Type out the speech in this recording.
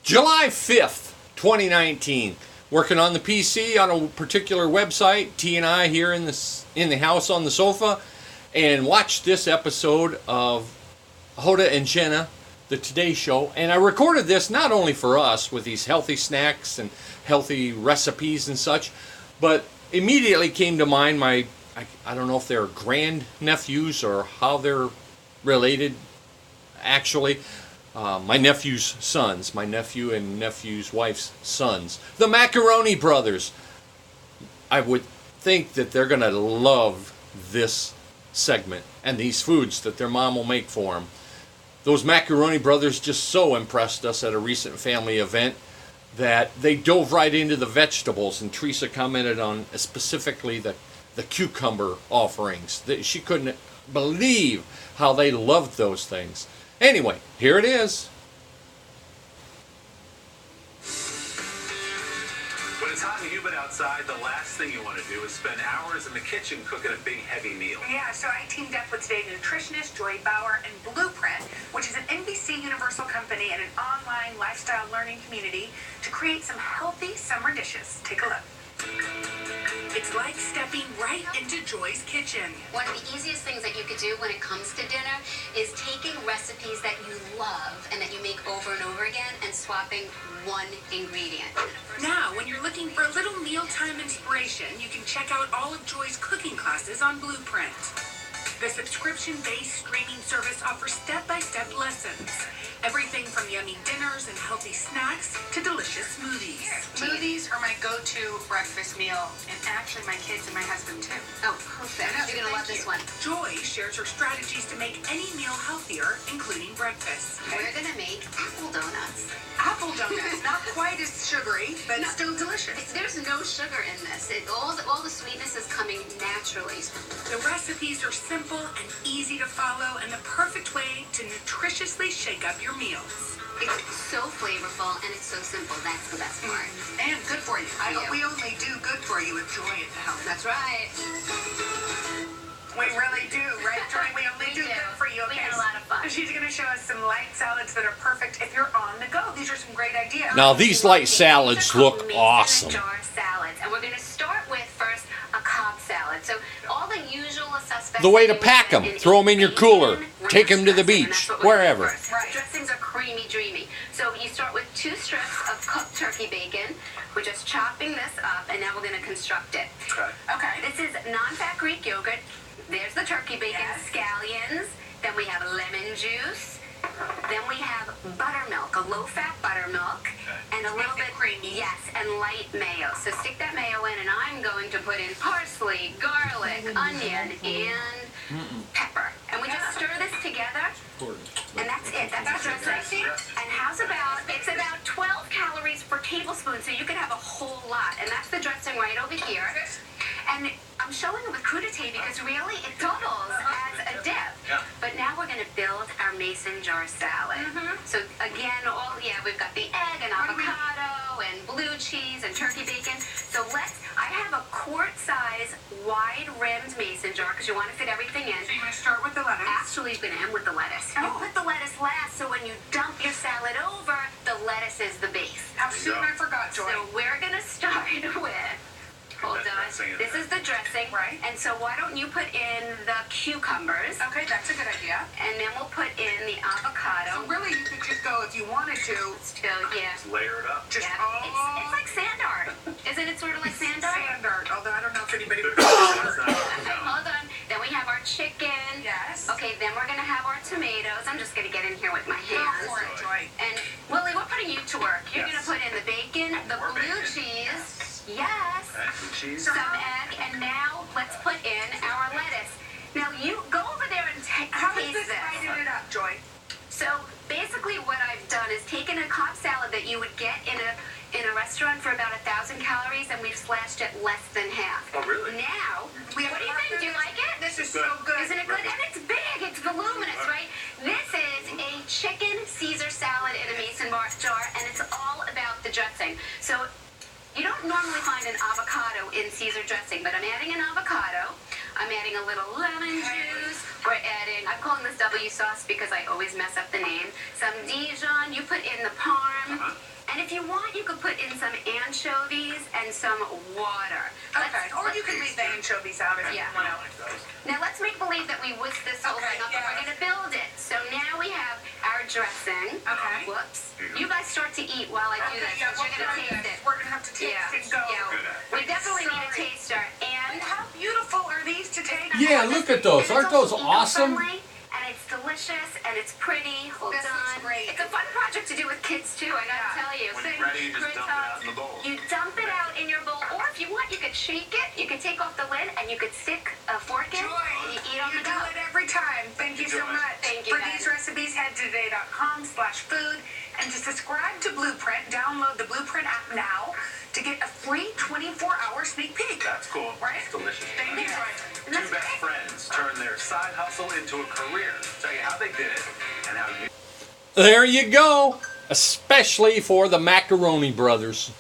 July 5th, 2019. Working on the PC on a particular website. T and I here in the house on the sofa, and watched this episode of Hoda and Jenna, the Today Show. And I recorded this not only for us with these healthy snacks and healthy recipes and such, but immediately came to mind I don't know if they're grandnephews or how they're related actually. My nephew's sons, my nephew and nephew's wife's sons, the Macaroni Brothers. I would think that they're going to love this segment and these foods that their mom will make for them. Those Macaroni Brothers just so impressed us at a recent family event that they dove right into the vegetables, and Teresa commented on specifically the cucumber offerings. She couldn't believe how they loved those things. Anyway, here it is. When it's hot and humid outside, the last thing you want to do is spend hours in the kitchen cooking a big, heavy meal. Yeah, so I teamed up with today's nutritionist, Joy Bauer, and Blueprint, which is an NBC Universal company and an online lifestyle learning community, to create some healthy summer dishes. Take a look. It's like stepping right into Joy's kitchen. One of the easiest things that you could do when it comes to dinner is taking recipes that you love and that you make over and over again and swapping one ingredient. Now, when you're looking for a little mealtime inspiration, you can check out all of Joy's cooking classes on Blueprint. The subscription-based streaming service offers step-by-step lessons. Everything from yummy dinners and healthy snacks to delicious smoothies. Smoothies are my go-to breakfast meal, and actually my kids and my husband too. Oh, perfect. You're going to love this one. Joy shares her strategies to make any meal healthier, including breakfast. We're going to make apple donuts. Apple donuts, not quite as sugary, but still delicious. There's no sugar in this. All the sweetness is coming naturally. The recipes are simple and easy to follow, and the perfect way to nutritiously shake up your meals. It's so flavorful and it's so simple. That's the best part. And good for you. We only do good for you with Joy at the house. That's right. We really do, right, Joy? We only do good for you. We had a lot of fun. She's going to show us some light salads that are perfect if you're on the go. These are some great ideas. Now these light salads look awesome. Jar salads, and we're going to start with first a Cobb salad. So all the usual suspects. The way to pack them, throw them in your cooler, take them to the beach, wherever. Right. Dressings are creamy, dreamy. So you start with 2 strips of cooked turkey bacon. We're just chopping this up, and now we're going to construct it. Okay. This is non-fat Greek yogurt. There's the turkey bacon, Yes. scallions. Then we have lemon juice. Then we have buttermilk, a low-fat buttermilk, and a little bit creamy. Yes, and light mayo. So stick that mayo in, and I'm going to put in parsley, garlic, onion, and pepper. And we just stir this together, and that's it. That's the dressing. And it's about 12 calories per tablespoon, so you can have a whole lot. And that's the dressing right over here. And I'm showing it with crudité because really it doubles as a dip. But now we're going to build our mason jar salad. So again, we've got the egg and avocado and blue cheese and turkey bacon. So I have a quart-size wide-rimmed mason jar because you want to fit everything in. So you're going to start with the lettuce? Actually, you're going to end with the lettuce. You put the lettuce last, so when you dump your salad over, the lettuce is the base. How soon I forgot, Joy. So we're going to start with... Hold on. This is the dressing. Right. And so why don't you put in the cucumbers? Okay, that's a good idea. And then we'll put in the avocado. So really, you could just go if you wanted to. Yeah. Layer it up. Just It's like sand art. Isn't it sort of like sand art? sand art, although I don't know if anybody would Hold on. Then we have our chicken. Yes. Okay, then we're going to have our tomatoes. I'm just going to get in here with my Go hands. for it, Joy. And Willie, we're putting you to work. You're going to put in the bacon, the More blue bacon. cheese. Yes. Some cheese. Some egg, and now let's put in our lettuce. Now you go over there and How is taste this this. lighting it up, Joy? So basically, what I've done is taken a Cobb salad that you would get in a restaurant for about 1,000 calories, and we've slashed it less than half. Oh, really? Now, what do you think? Do you like it? This is so good. Isn't it good? And it's big. It's voluminous, right? This is a chicken Caesar salad in a mason jar, and it's all about the dressing. So you don't normally find an avocado in Caesar dressing, but I'm adding an avocado. I'm adding a little lemon juice. We're adding, I'm calling this W sauce because I always mess up the name. Some Dijon. You put in the parm. if you want, you could put in some anchovies and some water. Okay. Or you can leave the anchovies out if you Yeah. want to. Now let's make believe that we whisk this whole Okay, thing up yeah. and we're going to build it. So now we have our dressing. Okay. Whoops. You guys start to eat while I do Okay, this yeah, because you're going to taste it. We're going to have to taste Yeah. and go. We definitely need a taster. And And how beautiful are these to take? Yeah, look at those. Aren't those awesome? And it's delicious and it's pretty. Hold This looks on. great. It's a fun project to do with kids too, I gotta tell you. When it's ready, you just dump it out in the bowl. You dump it out in your bowl, or if you want, you could shake it. You could take off the lid and you could stick a fork in and you eat on You the do go. it every time. Thank you so Enjoy. much. Thank you, For guys. these recipes, head to today.com/food. And to subscribe to Blueprint, download the Blueprint app now to get a free 24-hour sneak peek. That's cool. Right? It's delicious. Thank you. And Two that's best great. friends turn their side hustle into a career. Tell you how they did it and how you. There you go. Especially for the Macaroni Brothers.